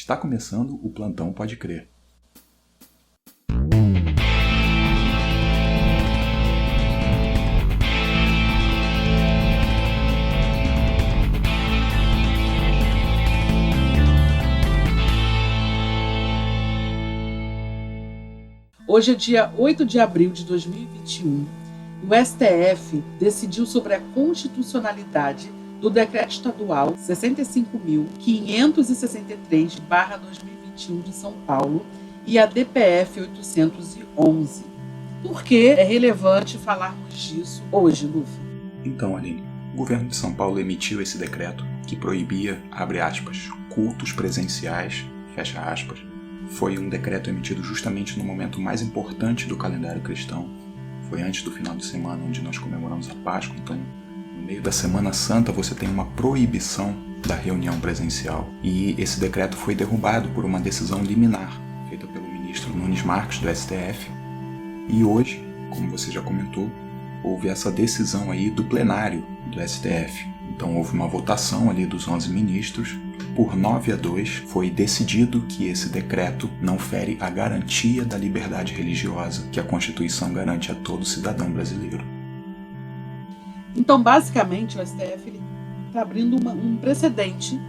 Está começando o Plantão Pode Crer. Hoje é dia 8 de abril de 2021. O STF decidiu sobre a constitucionalidade do Decreto Estadual 65.563/2021 de São Paulo e a DPF 811. Por que é relevante falarmos disso hoje, Lufa? Então, Aline, o governo de São Paulo emitiu esse decreto que proibia, abre aspas, cultos presenciais, fecha aspas. Foi um decreto emitido justamente no momento mais importante do calendário cristão. Foi antes do final de semana, onde nós comemoramos a Páscoa. Então, no meio da Semana Santa, você tem uma proibição da reunião presencial. E esse decreto foi derrubado por uma decisão liminar, feita pelo ministro Nunes Marques, do STF. E hoje, como você já comentou, houve essa decisão aí do plenário do STF. Então, houve uma votação ali dos 11 ministros. Por 9-2, foi decidido que esse decreto não fere a garantia da liberdade religiosa que a Constituição garante a todo cidadão brasileiro. Então, basicamente, o STF está abrindo um precedente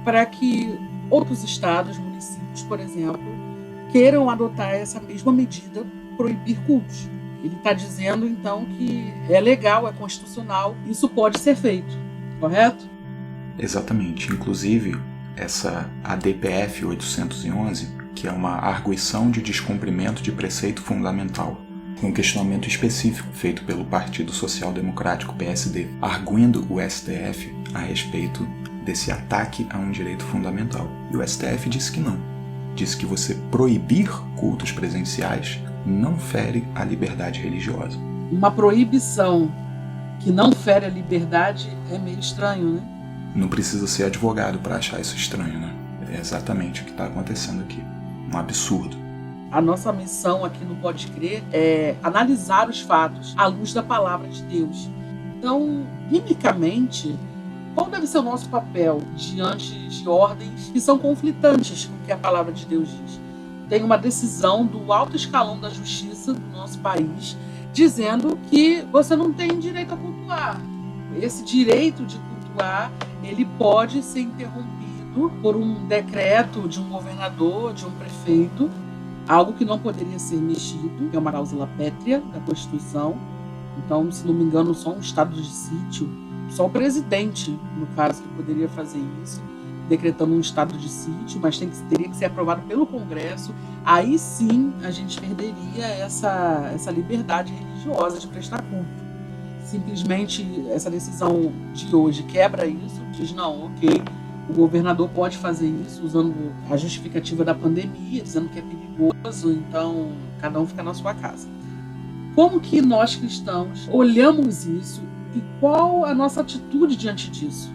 para que outros estados, municípios, por exemplo, queiram adotar essa mesma medida, proibir cultos. Ele está dizendo, então, que é legal, é constitucional, isso pode ser feito, correto? Exatamente. Inclusive, a DPF 811, que é uma arguição de descumprimento de preceito fundamental, um questionamento específico feito pelo Partido Social Democrático, PSD, arguindo o STF a respeito desse ataque a um direito fundamental. E o STF disse que não. Disse que você proibir cultos presenciais não fere a liberdade religiosa. Uma proibição que não fere a liberdade é meio estranho, né? Não precisa ser advogado para achar isso estranho, né? É exatamente o que está acontecendo aqui. Um absurdo. A nossa missão aqui no Pode Crer é analisar os fatos à luz da palavra de Deus. Então, biblicamente, qual deve ser o nosso papel diante de ordens que são conflitantes com o que a palavra de Deus diz? Tem uma decisão do alto escalão da justiça do nosso país dizendo que você não tem direito a cultuar. Esse direito de cultuar, ele pode ser interrompido por um decreto de um governador, de um prefeito, algo que não poderia ser mexido, que é uma cláusula pétrea da Constituição. Então, se não me engano, só um estado de sítio, só o presidente, no caso, que poderia fazer isso, decretando um estado de sítio, mas teria que ser aprovado pelo Congresso. Aí sim a gente perderia essa liberdade religiosa de prestar culto. Simplesmente essa decisão de hoje quebra isso, diz não, ok, o governador pode fazer isso usando a justificativa da pandemia, dizendo que é perigoso, então cada um fica na sua casa. Como que nós cristãos olhamos isso e qual a nossa atitude diante disso?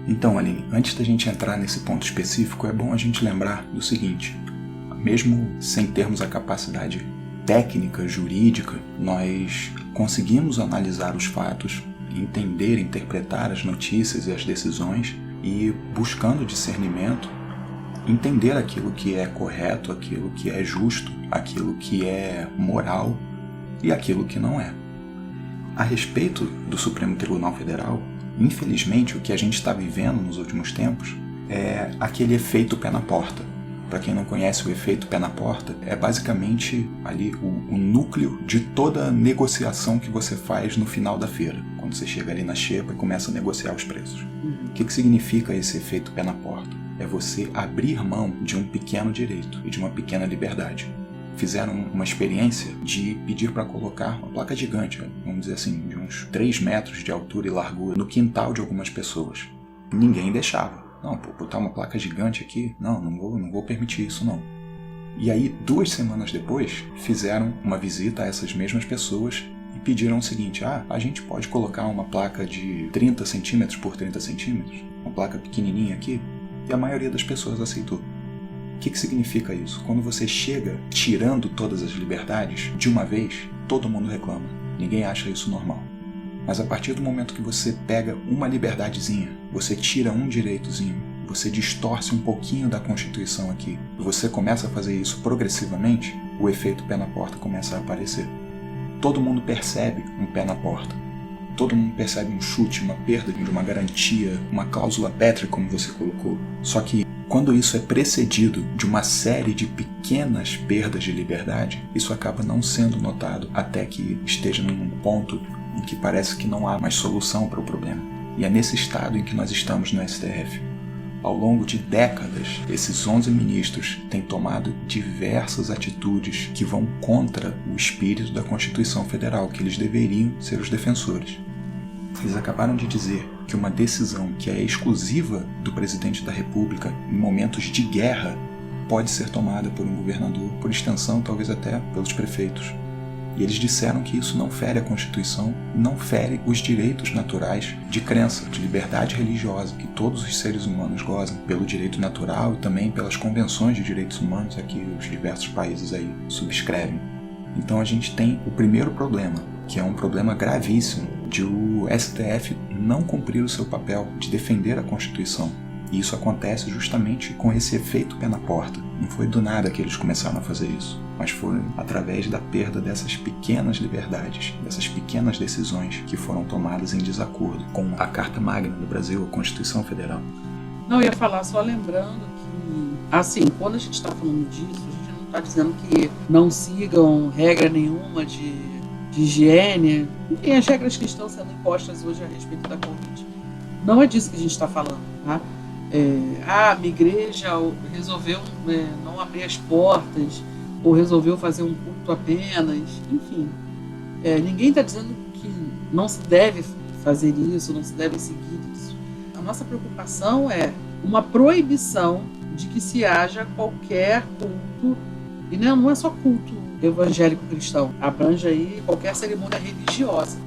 Então, Aline, antes da gente entrar nesse ponto específico, é bom a gente lembrar do seguinte: mesmo sem termos a capacidade técnica, jurídica, nós conseguimos analisar os fatos, entender, interpretar as notícias e as decisões e, buscando discernimento, entender aquilo que é correto, aquilo que é justo, aquilo que é moral e aquilo que não é. A respeito do Supremo Tribunal Federal, infelizmente, o que a gente está vivendo nos últimos tempos é aquele efeito pé na porta. Para quem não conhece o efeito pé na porta, é basicamente ali o núcleo de toda a negociação que você faz no final da feira, quando você chega ali na xepa e começa a negociar os preços. O que significa esse efeito pé na porta? É você abrir mão de um pequeno direito e de uma pequena liberdade. Fizeram uma experiência de pedir para colocar uma placa gigante, vamos dizer assim, de uns 3 metros de altura e largura, no quintal de algumas pessoas. Ninguém deixava. Não, botar uma placa gigante aqui? Não vou permitir isso, não. E aí, 2 semanas depois, fizeram uma visita a essas mesmas pessoas e pediram o seguinte: a gente pode colocar uma placa de 30 centímetros por 30 centímetros? Uma placa pequenininha aqui? E a maioria das pessoas aceitou. O que significa isso? Quando você chega tirando todas as liberdades de uma vez, todo mundo reclama. Ninguém acha isso normal. Mas a partir do momento que você pega uma liberdadezinha, você tira um direitozinho, você distorce um pouquinho da Constituição aqui, e você começa a fazer isso progressivamente, o efeito pé na porta começa a aparecer. Todo mundo percebe um pé na porta. Todo mundo percebe um chute, uma perda de uma garantia, uma cláusula pétrea, como você colocou. Só que quando isso é precedido de uma série de pequenas perdas de liberdade, isso acaba não sendo notado até que esteja num ponto em que parece que não há mais solução para o problema. E é nesse estado em que nós estamos no STF. Ao longo de décadas, esses 11 ministros têm tomado diversas atitudes que vão contra o espírito da Constituição Federal, que eles deveriam ser os defensores. Eles acabaram de dizer que uma decisão que é exclusiva do presidente da República em momentos de guerra pode ser tomada por um governador, por extensão, talvez até pelos prefeitos. E eles disseram que isso não fere a Constituição, não fere os direitos naturais de crença, de liberdade religiosa, que todos os seres humanos gozam pelo direito natural e também pelas convenções de direitos humanos a que os diversos países aí subscrevem. Então a gente tem o primeiro problema, que é um problema gravíssimo, de o STF não cumprir o seu papel de defender a Constituição. E isso acontece justamente com esse efeito pé na porta. Não foi do nada que eles começaram a fazer isso, mas foi através da perda dessas pequenas liberdades, dessas pequenas decisões que foram tomadas em desacordo com a Carta Magna do Brasil, a Constituição Federal. Não, eu ia falar só lembrando que, assim, quando a gente está falando disso, a gente não está dizendo que não sigam regra nenhuma de higiene, enfim, as regras que estão sendo impostas hoje a respeito da Covid. Não é disso que a gente está falando, tá? Minha igreja resolveu não abrir as portas, ou resolveu fazer um culto apenas, enfim. Ninguém está dizendo que não se deve fazer isso, não se deve seguir isso. A nossa preocupação é uma proibição de que se haja qualquer culto, e não é só culto evangélico cristão, abrange aí qualquer cerimônia religiosa.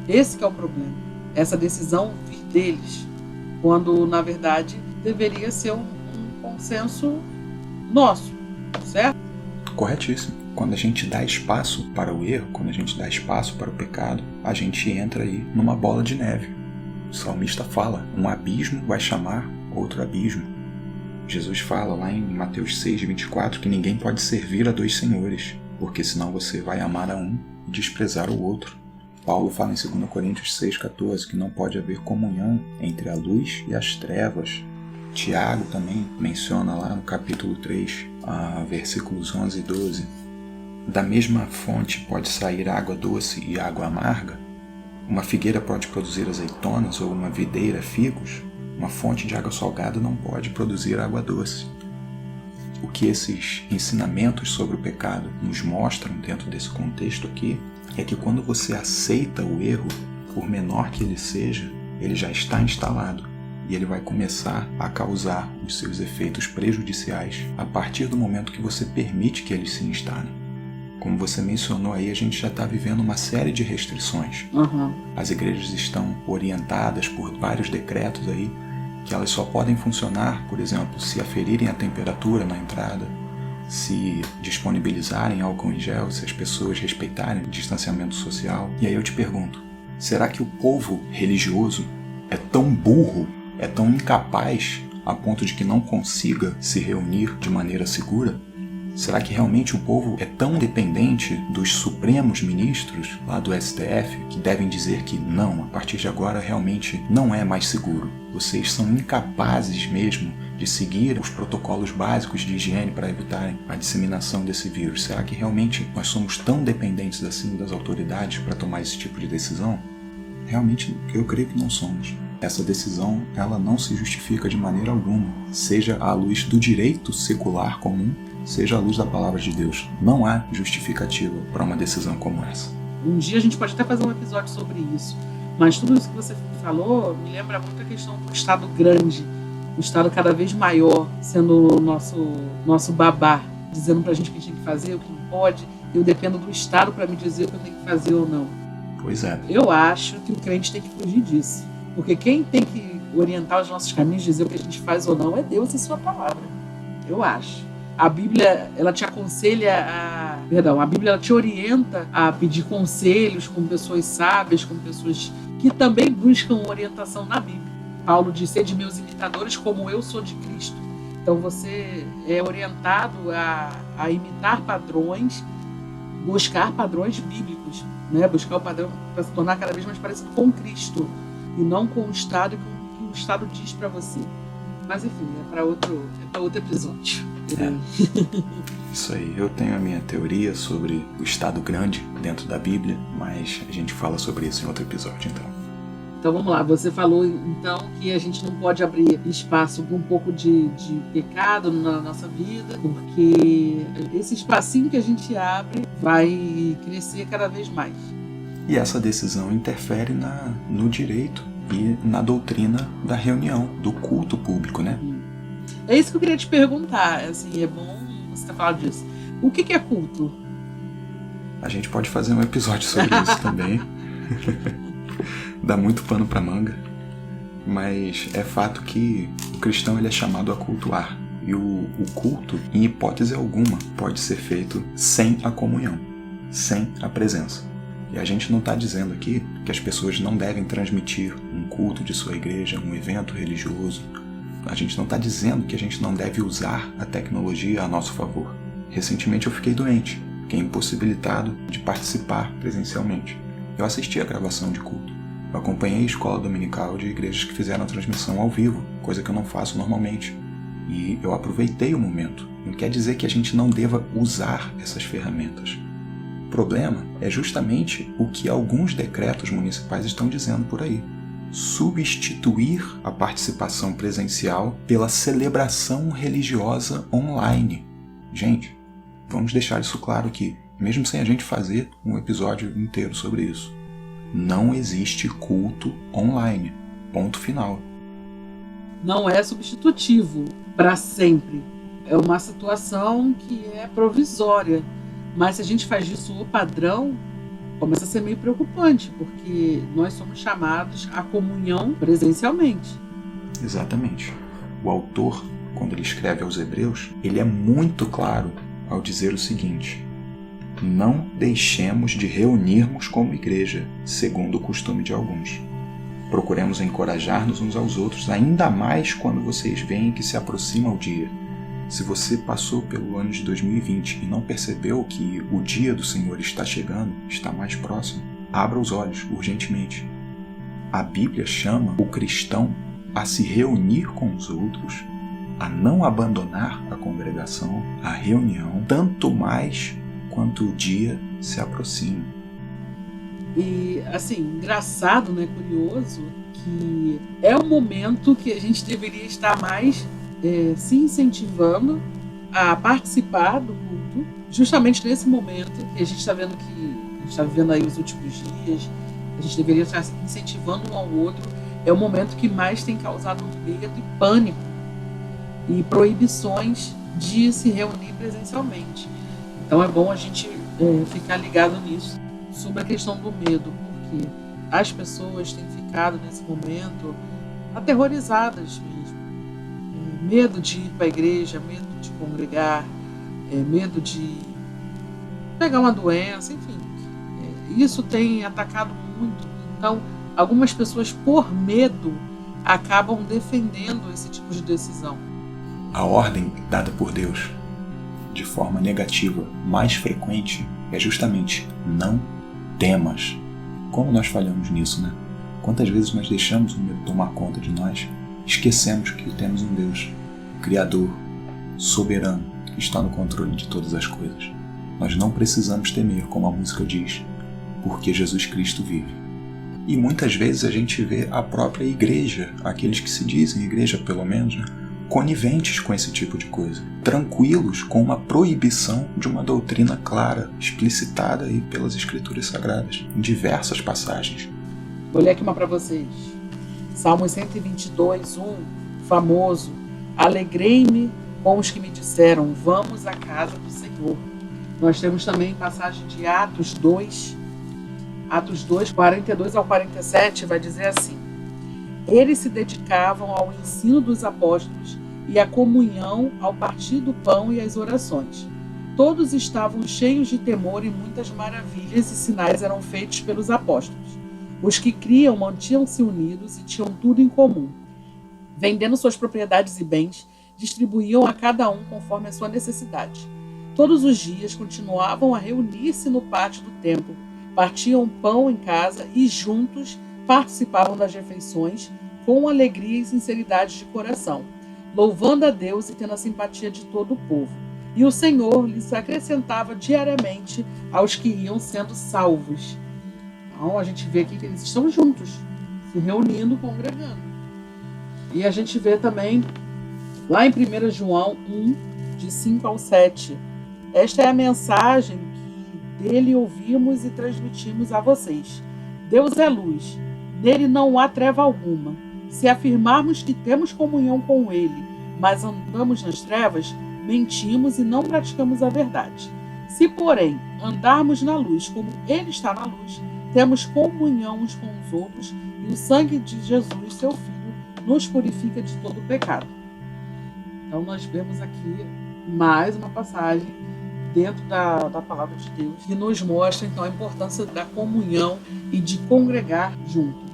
Esse que é o problema, essa decisão vir deles, quando na verdade deveria ser um consenso nosso, certo? Corretíssimo. Quando a gente dá espaço para o erro, quando a gente dá espaço para o pecado, a gente entra aí numa bola de neve. O salmista fala, um abismo vai chamar outro abismo. Jesus fala lá em Mateus 6:24 que ninguém pode servir a dois senhores, porque senão você vai amar a um e desprezar o outro. Paulo fala em 2 Coríntios 6:14 que não pode haver comunhão entre a luz e as trevas. Tiago também menciona lá no capítulo 3, versículos 11 e 12. Da mesma fonte pode sair água doce e água amarga? Uma figueira pode produzir azeitonas ou uma videira figos? Uma fonte de água salgada não pode produzir água doce. O que esses ensinamentos sobre o pecado nos mostram dentro desse contexto aqui é que quando você aceita o erro, por menor que ele seja, ele já está instalado e ele vai começar a causar os seus efeitos prejudiciais a partir do momento que você permite que eles se instalem. Como você mencionou aí, a gente já está vivendo uma série de restrições. As igrejas estão orientadas por vários decretos aí que elas só podem funcionar, por exemplo, se aferirem a temperatura na entrada, se disponibilizarem álcool em gel, se as pessoas respeitarem o distanciamento social. E aí eu te pergunto, será que o povo religioso é tão burro, é tão incapaz a ponto de que não consiga se reunir de maneira segura? Será que realmente o povo é tão dependente dos supremos ministros lá do STF que devem dizer que não, a partir de agora realmente não é mais seguro? Vocês são incapazes mesmo de seguir os protocolos básicos de higiene para evitarem a disseminação desse vírus. Será que realmente nós somos tão dependentes assim das autoridades para tomar esse tipo de decisão? Realmente eu creio que não somos. Essa decisão ela não se justifica de maneira alguma, seja à luz do direito secular comum, seja à luz da palavra de Deus. Não há justificativa para uma decisão como essa. Um dia a gente pode até fazer um episódio sobre isso, mas tudo isso que você falou me lembra muito a questão do Estado grande, um Estado cada vez maior, sendo o nosso babá, dizendo pra gente o que a gente tem que fazer, o que não pode, eu dependo do Estado para me dizer o que eu tenho que fazer ou não. Pois é. Eu acho que o crente tem que fugir disso, porque quem tem que orientar os nossos caminhos, dizer o que a gente faz ou não, é Deus e sua palavra. Eu acho. A Bíblia, ela te aconselha a Bíblia ela te orienta a pedir conselhos com pessoas sábias, com pessoas que também buscam orientação na Bíblia. Paulo diz: sede meus imitadores como eu sou de Cristo. Então você é orientado a imitar padrões, buscar padrões bíblicos, né? Buscar o padrão para se tornar cada vez mais parecido com Cristo e não com o Estado e com o que o Estado diz para você. Mas enfim, é para outro episódio. Isso aí, eu tenho a minha teoria sobre o Estado grande dentro da Bíblia, mas a gente fala sobre isso em outro episódio, então. Então vamos lá, você falou então que a gente não pode abrir espaço para um pouco de pecado na nossa vida, porque esse espacinho que a gente abre vai crescer cada vez mais. E essa decisão interfere no direito e na doutrina da reunião, do culto público, né? É isso que eu queria te perguntar, assim, é bom você ter falado disso. O que é culto? A gente pode fazer um episódio sobre isso também. Dá muito pano pra manga, mas é fato que o cristão ele é chamado a cultuar, e o culto, em hipótese alguma, pode ser feito sem a comunhão, sem a presença. E a gente não está dizendo aqui que as pessoas não devem transmitir um culto de sua igreja, um evento religioso. A gente não está dizendo que a gente não deve usar a tecnologia a nosso favor. Recentemente eu fiquei doente, fiquei impossibilitado de participar presencialmente. Eu assisti a gravação de culto. Eu acompanhei a escola dominical de igrejas que fizeram a transmissão ao vivo, coisa que eu não faço normalmente. E eu aproveitei o momento. Não quer dizer que a gente não deva usar essas ferramentas. O problema é justamente o que alguns decretos municipais estão dizendo por aí. Substituir a participação presencial pela celebração religiosa online. Gente, vamos deixar isso claro aqui, mesmo sem a gente fazer um episódio inteiro sobre isso. Não existe culto online. Ponto final. Não é substitutivo para sempre. É uma situação que é provisória. Mas se a gente faz disso o padrão, começa a ser meio preocupante, porque nós somos chamados à comunhão presencialmente. Exatamente. O autor, quando ele escreve aos Hebreus, ele é muito claro ao dizer o seguinte: não deixemos de reunirmos como igreja, segundo o costume de alguns. Procuremos encorajar-nos uns aos outros, ainda mais quando vocês veem que se aproxima o dia. Se você passou pelo ano de 2020 e não percebeu que o dia do Senhor está chegando, está mais próximo, abra os olhos urgentemente. A Bíblia chama o cristão a se reunir com os outros, a não abandonar a congregação, a reunião, tanto mais quanto o dia se aproxima. E, assim, engraçado, né, curioso, que é o momento que a gente deveria estar mais se incentivando a participar do culto, justamente nesse momento que a gente está vendo que a gente está vivendo aí os últimos dias, a gente deveria estar se incentivando um ao outro. É o momento que mais tem causado medo e pânico e proibições de se reunir presencialmente. Então é bom a gente ficar ligado nisso, sobre a questão do medo, porque as pessoas têm ficado nesse momento aterrorizadas mesmo. Medo de ir para a igreja, medo de congregar, medo de pegar uma doença, enfim. Isso tem atacado muito. Então, algumas pessoas, por medo, acabam defendendo esse tipo de decisão. A ordem dada por Deus, de forma negativa, mais frequente, é justamente não temas. Como nós falhamos nisso, né? Quantas vezes nós deixamos o medo tomar conta de nós, esquecemos que temos um Deus, Criador, soberano, que está no controle de todas as coisas. Nós não precisamos temer, como a música diz, porque Jesus Cristo vive. E muitas vezes a gente vê a própria igreja, aqueles que se dizem igreja pelo menos, né, coniventes com esse tipo de coisa, tranquilos com uma proibição de uma doutrina clara, explicitada aí pelas Escrituras Sagradas, em diversas passagens. Vou ler aqui uma para vocês. Salmos 122, 1, famoso. Alegrei-me com os que me disseram, vamos à casa do Senhor. Nós temos também passagem de Atos 2, 42 ao 47, vai dizer assim: eles se dedicavam ao ensino dos apóstolos e à comunhão, ao partir do pão e às orações. Todos estavam cheios de temor e muitas maravilhas e sinais eram feitos pelos apóstolos. Os que criam mantinham-se unidos e tinham tudo em comum. vendendo suas propriedades e bens, distribuíam a cada um conforme a sua necessidade. Todos os dias continuavam a reunir-se no pátio do templo, partiam pão em casa e juntos participavam das refeições com alegria e sinceridade de coração, louvando a Deus e tendo a simpatia de todo o povo. E o Senhor lhes acrescentava diariamente aos que iam sendo salvos. Então a gente vê aqui que eles estão juntos, se reunindo, congregando. E a gente vê também lá em 1 João 1, de 5 ao 7. Esta é a mensagem que dele ouvimos e transmitimos a vocês. Deus é luz, nele não há treva alguma. Se afirmarmos que temos comunhão com ele, mas andamos nas trevas, mentimos e não praticamos a verdade. Se, porém, andarmos na luz como ele está na luz, temos comunhão uns com os outros e o sangue de Jesus, seu Filho, nos purifica de todo pecado. Então nós vemos aqui mais uma passagem dentro da palavra de Deus que nos mostra então a importância da comunhão e de congregar junto.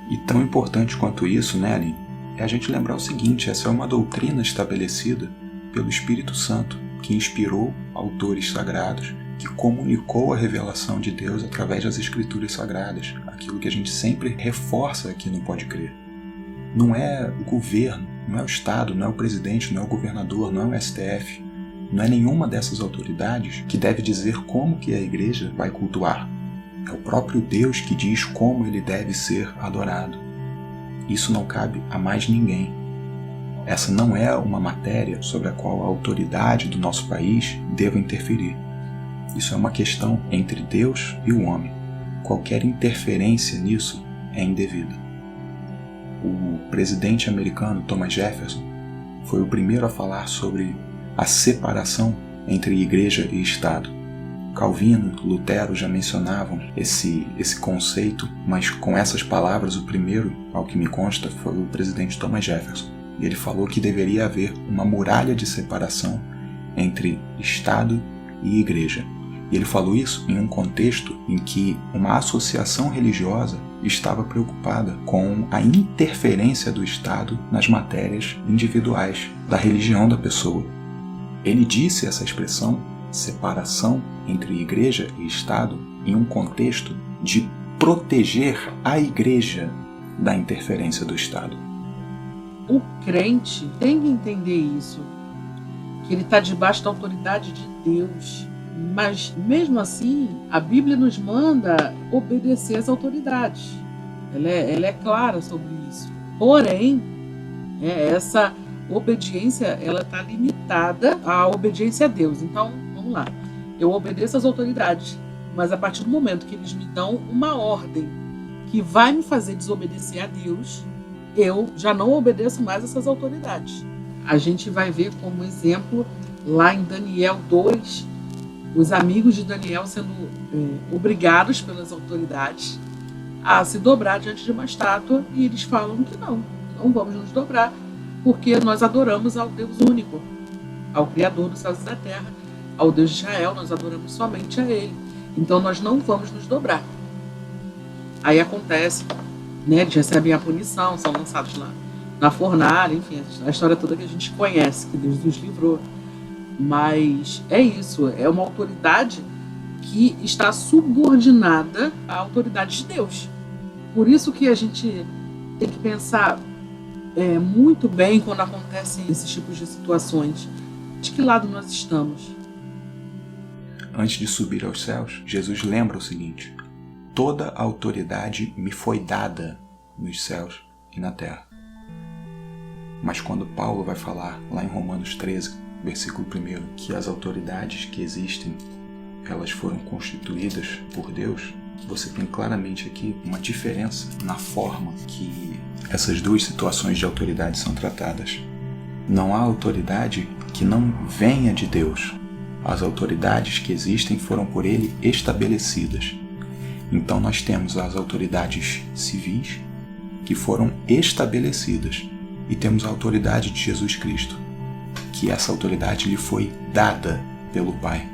E tão importante quanto isso, né, Aline, é a gente lembrar o seguinte: essa é uma doutrina estabelecida pelo Espírito Santo, que inspirou autores sagrados, que comunicou a revelação de Deus através das Escrituras Sagradas, aquilo que a gente sempre reforça aqui no Pode Crer. Não é o governo, não é o Estado, não é o presidente, não é o governador, não é o STF, não é nenhuma dessas autoridades que deve dizer como que a igreja vai cultuar. É o próprio Deus que diz como ele deve ser adorado. Isso não cabe a mais ninguém. Essa não é uma matéria sobre a qual a autoridade do nosso país deva interferir. Isso é uma questão entre Deus e o homem. Qualquer interferência nisso é indevida. O presidente americano Thomas Jefferson foi o primeiro a falar sobre a separação entre igreja e Estado. Calvino, Lutero já mencionavam esse conceito, mas com essas palavras o primeiro, ao que me consta, foi o presidente Thomas Jefferson. E ele falou que deveria haver uma muralha de separação entre Estado e igreja. E ele falou isso em um contexto em que uma associação religiosa estava preocupada com a interferência do Estado nas matérias individuais da religião da pessoa. Ele disse essa expressão, separação entre igreja e Estado, em um contexto de proteger a igreja da interferência do Estado. O crente tem que entender isso, que ele está debaixo da autoridade de Deus. Mas, mesmo assim, a Bíblia nos manda obedecer às autoridades. Ela é clara sobre isso. Porém, essa obediência está limitada à obediência a Deus. Então, vamos lá. Eu obedeço às autoridades, mas a partir do momento que eles me dão uma ordem que vai me fazer desobedecer a Deus, eu já não obedeço mais essas autoridades. A gente vai ver como exemplo lá em Daniel 2, os amigos de Daniel sendo obrigados pelas autoridades a se dobrar diante de uma estátua, e eles falam que não vamos nos dobrar, porque nós adoramos ao Deus único, ao Criador dos céus e da terra, ao Deus de Israel, nós adoramos somente a Ele. Então nós não vamos nos dobrar. Aí acontece, eles recebem a punição, são lançados lá na fornalha, enfim, a história toda que a gente conhece, que Deus nos livrou. Mas é isso, é uma autoridade que está subordinada à autoridade de Deus. Por isso que a gente tem que pensar muito bem quando acontecem esses tipos de situações. De que lado nós estamos? Antes de subir aos céus, Jesus lembra o seguinte: toda a autoridade me foi dada nos céus e na terra. Mas quando Paulo vai falar lá em Romanos 13, versículo 1, que as autoridades que existem, elas foram constituídas por Deus, você tem claramente aqui uma diferença na forma que essas duas situações de autoridade são tratadas. Não há autoridade que não venha de Deus. As autoridades que existem foram por Ele estabelecidas. Então nós temos as autoridades civis que foram estabelecidas e temos a autoridade de Jesus Cristo, que essa autoridade lhe foi dada pelo Pai.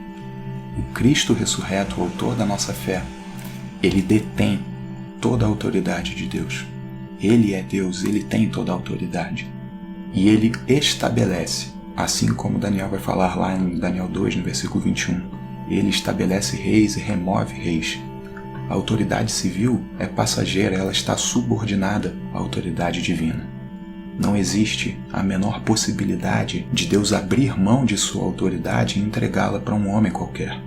O Cristo ressurreto, o autor da nossa fé, ele detém toda a autoridade de Deus. Ele é Deus, ele tem toda a autoridade. E ele estabelece, assim como Daniel vai falar lá em Daniel 2, no versículo 21, ele estabelece reis e remove reis. A autoridade civil é passageira, ela está subordinada à autoridade divina. Não existe a menor possibilidade de Deus abrir mão de sua autoridade e entregá-la para um homem qualquer,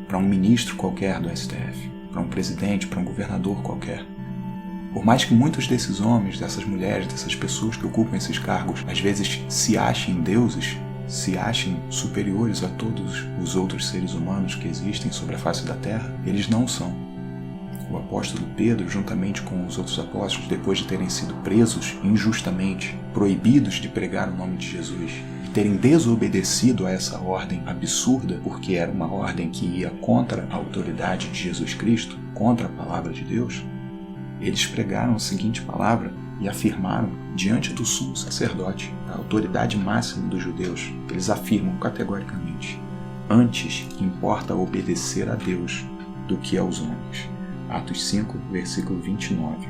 para um ministro qualquer do STF, para um presidente, para um governador qualquer. Por mais que muitos desses homens, dessas mulheres, dessas pessoas que ocupam esses cargos, às vezes se achem deuses, se achem superiores a todos os outros seres humanos que existem sobre a face da terra, eles não são. O apóstolo Pedro, juntamente com os outros apóstolos, depois de terem sido presos injustamente, proibidos de pregar o nome de Jesus, e terem desobedecido a essa ordem absurda, porque era uma ordem que ia contra a autoridade de Jesus Cristo, contra a palavra de Deus, eles pregaram a seguinte palavra e afirmaram diante do sumo sacerdote, a autoridade máxima dos judeus. Eles afirmam categoricamente: antes importa obedecer a Deus do que aos homens. Atos 5, versículo 29.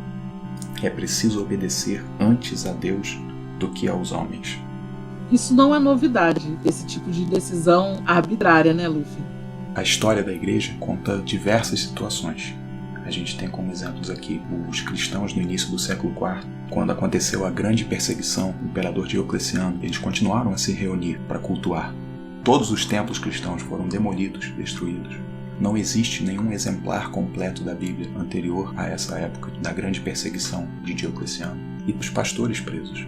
É preciso obedecer antes a Deus do que aos homens. Isso não é novidade, esse tipo de decisão arbitrária, né, Luffy? A história da igreja conta diversas situações. A gente tem como exemplos aqui os cristãos no início do século IV, quando aconteceu a grande perseguição do imperador Diocleciano. Eles continuaram a se reunir para cultuar. Todos os templos cristãos foram demolidos, destruídos. Não existe nenhum exemplar completo da Bíblia anterior a essa época da grande perseguição de Diocleciano. E os pastores presos.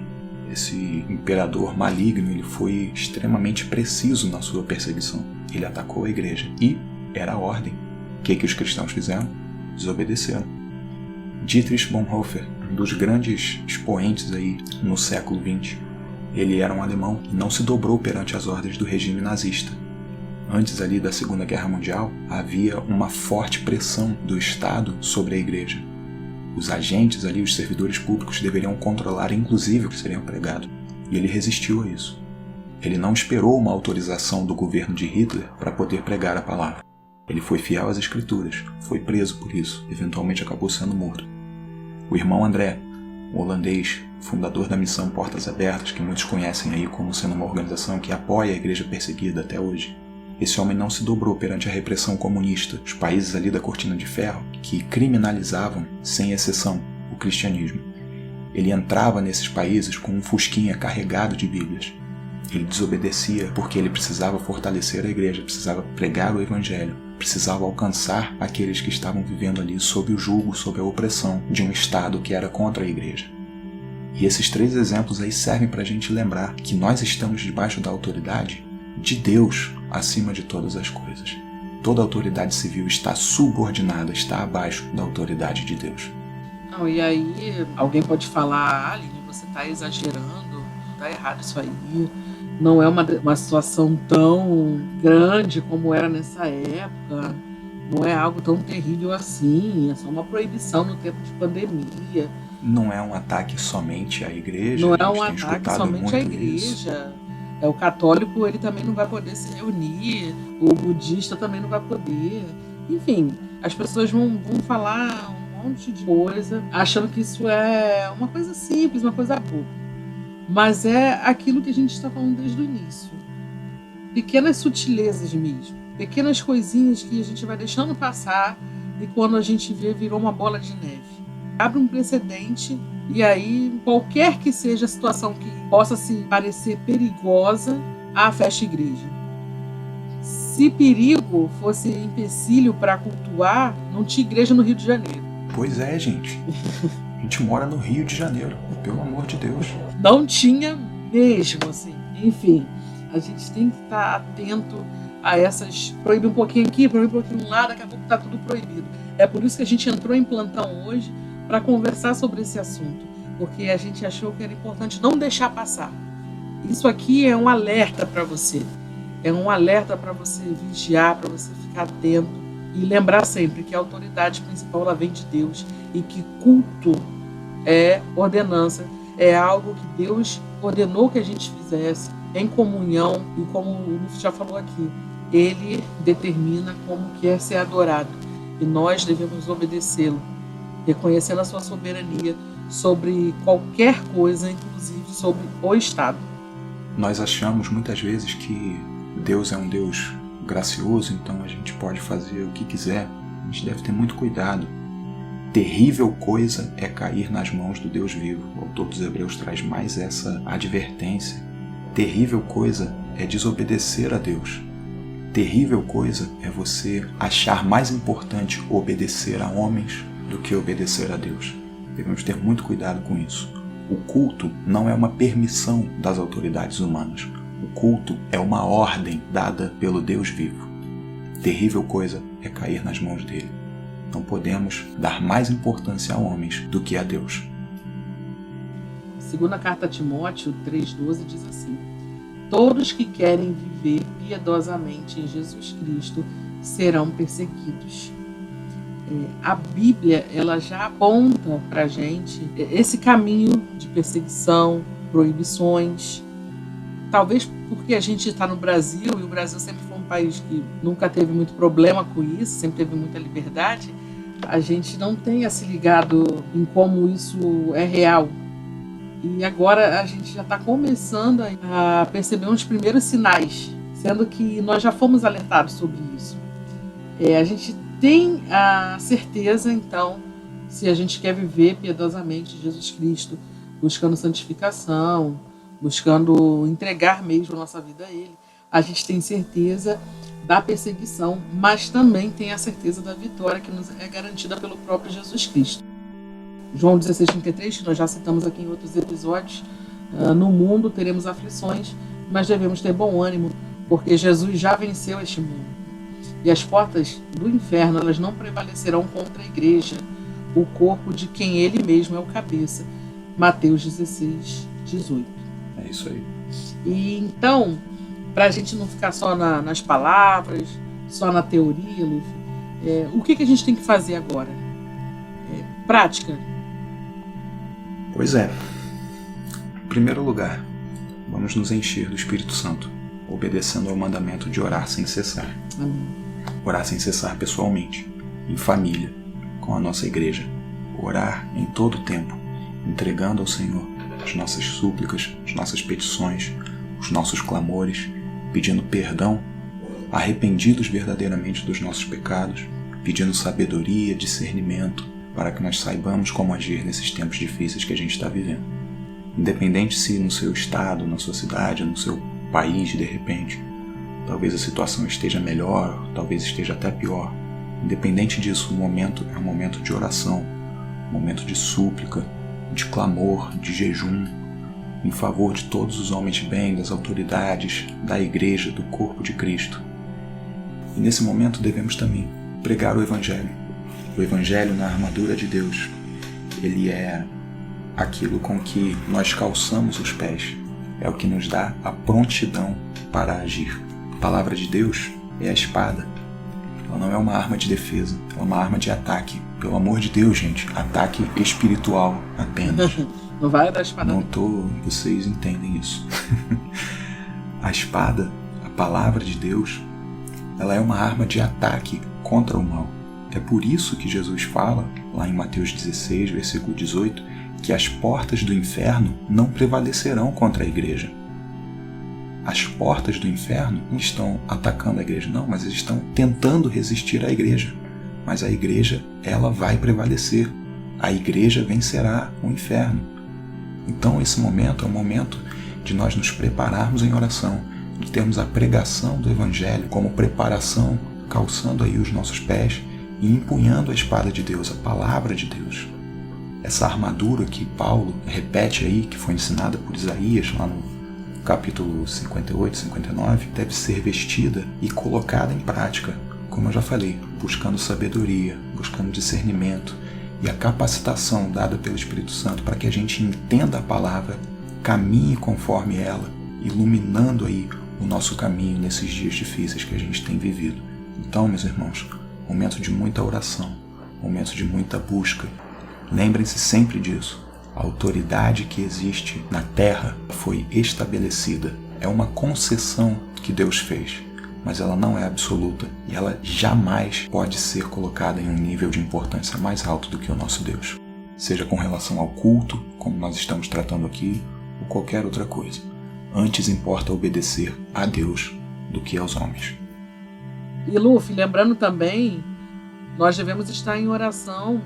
Esse imperador maligno, ele foi extremamente preciso na sua perseguição. Ele atacou a igreja e era a ordem. O que os cristãos fizeram? Desobedeceram. Dietrich Bonhoeffer, um dos grandes expoentes aí no século XX, ele era um alemão e não se dobrou perante as ordens do regime nazista. Antes ali da Segunda Guerra Mundial, havia uma forte pressão do Estado sobre a igreja. Os agentes ali, os servidores públicos, deveriam controlar inclusive o que seria pregado. E ele resistiu a isso. Ele não esperou uma autorização do governo de Hitler para poder pregar a palavra. Ele foi fiel às Escrituras, foi preso por isso, eventualmente acabou sendo morto. O irmão André, um holandês, fundador da missão Portas Abertas, que muitos conhecem aí como sendo uma organização que apoia a igreja perseguida até hoje, esse homem não se dobrou perante a repressão comunista, os países ali da Cortina de Ferro, que criminalizavam, sem exceção, o cristianismo. Ele entrava nesses países com um fusquinha carregado de Bíblias. Ele desobedecia porque ele precisava fortalecer a igreja, precisava pregar o evangelho, precisava alcançar aqueles que estavam vivendo ali sob o jugo, sob a opressão de um Estado que era contra a igreja. E esses 3 exemplos aí servem para a gente lembrar que nós estamos debaixo da autoridade de Deus acima de todas as coisas. Toda autoridade civil está subordinada, está abaixo da autoridade de Deus. Não, e aí alguém pode falar: Aline, você está exagerando, está errado isso aí. Não é uma situação tão grande como era nessa época. Não é algo tão terrível assim. É só uma proibição no tempo de pandemia. Não é um ataque somente à igreja. Não é um ataque somente à igreja. O católico, ele também não vai poder se reunir. O budista também não vai poder. Enfim, as pessoas vão falar um monte de coisa, achando que isso é uma coisa simples, uma coisa boa. Mas é aquilo que a gente está falando desde o início. Pequenas sutilezas mesmo. Pequenas coisinhas que a gente vai deixando passar e quando a gente vê, virou uma bola de neve. Abre um precedente e aí, qualquer que seja a situação que possa se parecer perigosa, fecha a igreja. Se perigo fosse empecilho para cultuar, não tinha igreja no Rio de Janeiro. Pois é, gente. A gente mora no Rio de Janeiro, pelo amor de Deus. Não tinha mesmo, assim. Enfim, a gente tem que estar atento a essas... Proíbe um pouquinho aqui, proíbe um pouquinho lá, daqui a pouco está tudo proibido. É por isso que a gente entrou em plantão hoje para conversar sobre esse assunto, porque a gente achou que era importante não deixar passar. Isso aqui é um alerta para você. É um alerta para você vigiar, para você ficar atento e lembrar sempre que a autoridade principal ela vem de Deus e que culto é ordenança, é algo que Deus ordenou que a gente fizesse em comunhão e como o Luffy já falou aqui, Ele determina como quer ser adorado e nós devemos obedecê-lo, reconhecendo a sua soberania sobre qualquer coisa, inclusive sobre o Estado. Nós achamos muitas vezes que Deus é um Deus gracioso, então a gente pode fazer o que quiser. A gente deve ter muito cuidado. Terrível coisa é cair nas mãos do Deus vivo. O autor dos Hebreus traz mais essa advertência. Terrível coisa é desobedecer a Deus. Terrível coisa é você achar mais importante obedecer a homens do que obedecer a Deus. Devemos ter muito cuidado com isso. O culto não é uma permissão das autoridades humanas. O culto é uma ordem dada pelo Deus vivo. Terrível coisa é cair nas mãos dele. Não podemos dar mais importância a homens do que a Deus. Segunda carta a Timóteo 3,12 diz assim: todos que querem viver piedosamente em Jesus Cristo serão perseguidos. A Bíblia ela já aponta para a gente esse caminho de perseguição, proibições. Talvez porque a gente está no Brasil, e o Brasil sempre foi um país que nunca teve muito problema com isso, sempre teve muita liberdade, a gente não tenha se ligado em como isso é real. E agora a gente já está começando a perceber uns primeiros sinais, sendo que nós já fomos alertados sobre isso. A gente tem a certeza, então, se a gente quer viver piedosamente Jesus Cristo, buscando santificação, buscando entregar mesmo a nossa vida a Ele, a gente tem certeza da perseguição, mas também tem a certeza da vitória que nos é garantida pelo próprio Jesus Cristo. João 16,33, que nós já citamos aqui em outros episódios, no mundo teremos aflições, mas devemos ter bom ânimo, porque Jesus já venceu este mundo. E as portas do inferno elas não prevalecerão contra a igreja, o corpo de quem ele mesmo é o cabeça. Mateus 16:18. É isso aí. E então, para a gente não ficar só nas palavras, só na teoria, Luffy, o que a gente tem que fazer agora? Prática. Pois é. Em primeiro lugar, vamos nos encher do Espírito Santo, obedecendo ao mandamento de orar sem cessar. Amém. Orar sem cessar pessoalmente, em família, com a nossa igreja. Orar em todo o tempo, entregando ao Senhor as nossas súplicas, as nossas petições, os nossos clamores, pedindo perdão, arrependidos verdadeiramente dos nossos pecados, pedindo sabedoria, discernimento, para que nós saibamos como agir nesses tempos difíceis que a gente está vivendo. Independente se no seu estado, na sua cidade, no seu país, de repente, talvez a situação esteja melhor, talvez esteja até pior. Independente disso, o momento é um momento de oração, um momento de súplica, de clamor, de jejum, em favor de todos os homens de bem, das autoridades, da igreja, do corpo de Cristo. E nesse momento devemos também pregar o Evangelho. O Evangelho na armadura de Deus. Ele é aquilo com que nós calçamos os pés. É o que nos dá a prontidão para agir. A palavra de Deus é a espada. Ela não é uma arma de defesa, ela é uma arma de ataque. Pelo amor de Deus, gente, ataque espiritual apenas. Não vai dar espada. Vocês entendem isso. A espada, a palavra de Deus, ela é uma arma de ataque contra o mal. É por isso que Jesus fala, lá em Mateus 16, versículo 18, que as portas do inferno não prevalecerão contra a igreja. As portas do inferno não estão atacando a igreja, não, mas eles estão tentando resistir à igreja. Mas a igreja, ela vai prevalecer. A igreja vencerá o inferno. Então esse momento é um momento de nós nos prepararmos em oração, de termos a pregação do Evangelho como preparação, calçando aí os nossos pés e empunhando a espada de Deus, a palavra de Deus. Essa armadura que Paulo repete aí, que foi ensinada por Isaías lá no capítulo 58, 59, deve ser vestida e colocada em prática, como eu já falei, buscando sabedoria, buscando discernimento e a capacitação dada pelo Espírito Santo para que a gente entenda a palavra, caminhe conforme ela, iluminando aí o nosso caminho nesses dias difíceis que a gente tem vivido. Então, meus irmãos, momento de muita oração, momento de muita busca. Lembrem-se sempre disso. A autoridade que existe na terra foi estabelecida. É uma concessão que Deus fez, mas ela não é absoluta e ela jamais pode ser colocada em um nível de importância mais alto do que o nosso Deus. seja com relação ao culto, como nós estamos tratando aqui, ou qualquer outra coisa. Antes importa obedecer a Deus do que aos homens. E Luffy, lembrando também, nós devemos estar em oração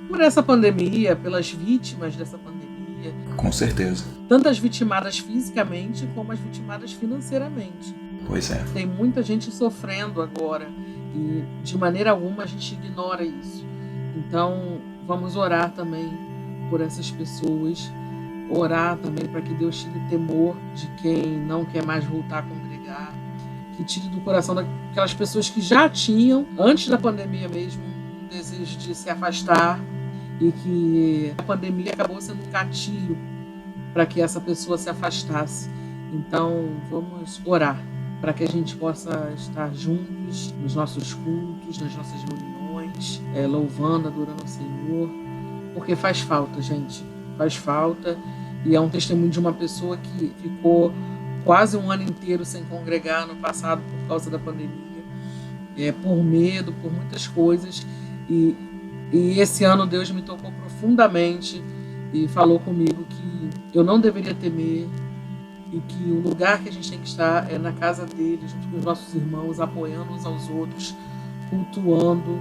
por essa pandemia, pelas vítimas dessa pandemia. Com certeza. Tanto as vitimadas fisicamente como as vitimadas financeiramente. Pois é. Tem muita gente sofrendo agora e de maneira alguma a gente ignora isso. Então vamos orar também por essas pessoas, orar também para que Deus tire o temor de quem não quer mais voltar a congregar, que tire do coração daquelas pessoas que já tinham, antes da pandemia mesmo, um desejo de se afastar e que a pandemia acabou sendo um gatilho para que essa pessoa se afastasse. Então vamos orar para que a gente possa estar juntos nos nossos cultos, nas nossas reuniões, louvando, adorando o Senhor, porque faz falta, gente, faz falta, e é um testemunho de uma pessoa que ficou quase um ano inteiro sem congregar no passado por causa da pandemia, por medo, por muitas coisas, e esse ano Deus me tocou profundamente e falou comigo que eu não deveria temer, e que o lugar que a gente tem que estar é na casa dele, junto com os nossos irmãos, apoiando uns aos outros, cultuando,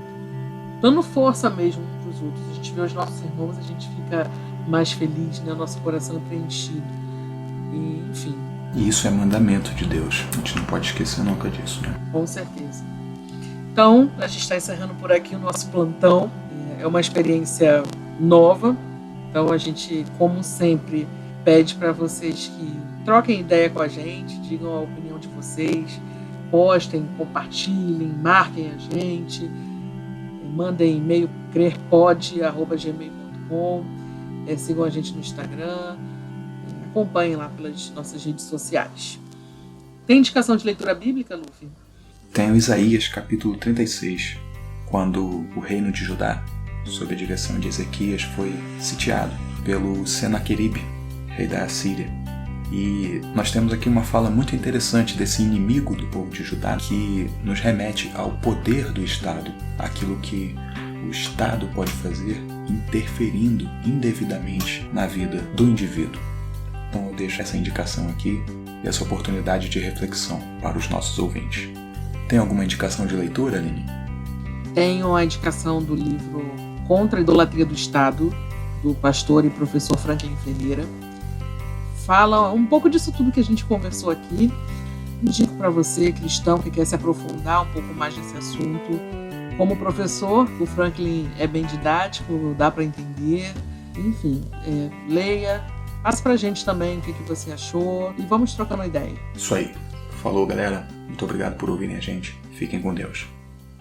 dando força mesmo uns para os outros. A gente vê os nossos irmãos, a gente fica mais feliz, né? Nosso coração é preenchido. E, enfim. E isso é mandamento de Deus. A gente não pode esquecer nunca disso, né? Com certeza. Então, a gente está encerrando por aqui o nosso plantão. É uma experiência nova. Então, a gente, como sempre, pede para vocês que troquem ideia com a gente, digam a opinião de vocês, postem, compartilhem, marquem a gente, mandem e-mail crerpod@gmail.com, sigam a gente no Instagram, acompanhem lá pelas nossas redes sociais. Tem indicação de leitura bíblica, Luffy? Tem o Isaías, capítulo 36, quando o reino de Judá, sob a direção de Ezequias, foi sitiado pelo Senaqueribe, rei da Assíria. E nós temos aqui uma fala muito interessante desse inimigo do povo de Judá, que nos remete ao poder do Estado, aquilo que o Estado pode fazer interferindo indevidamente na vida do indivíduo. Então eu deixo essa indicação aqui e essa oportunidade de reflexão para os nossos ouvintes. Tem alguma indicação de leitura, Aline? Tenho a indicação do livro Contra a Idolatria do Estado, do pastor e professor Franklin Ferreira. Fala um pouco disso tudo que a gente conversou aqui. Indico para você, cristão, que quer se aprofundar um pouco mais nesse assunto. Como professor, o Franklin é bem didático, dá para entender. Enfim, leia, passe pra gente também o que você achou e vamos trocando ideia. Isso aí. Falou, galera. Muito obrigado por ouvirem a gente. Fiquem com Deus.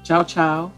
Tchau, tchau.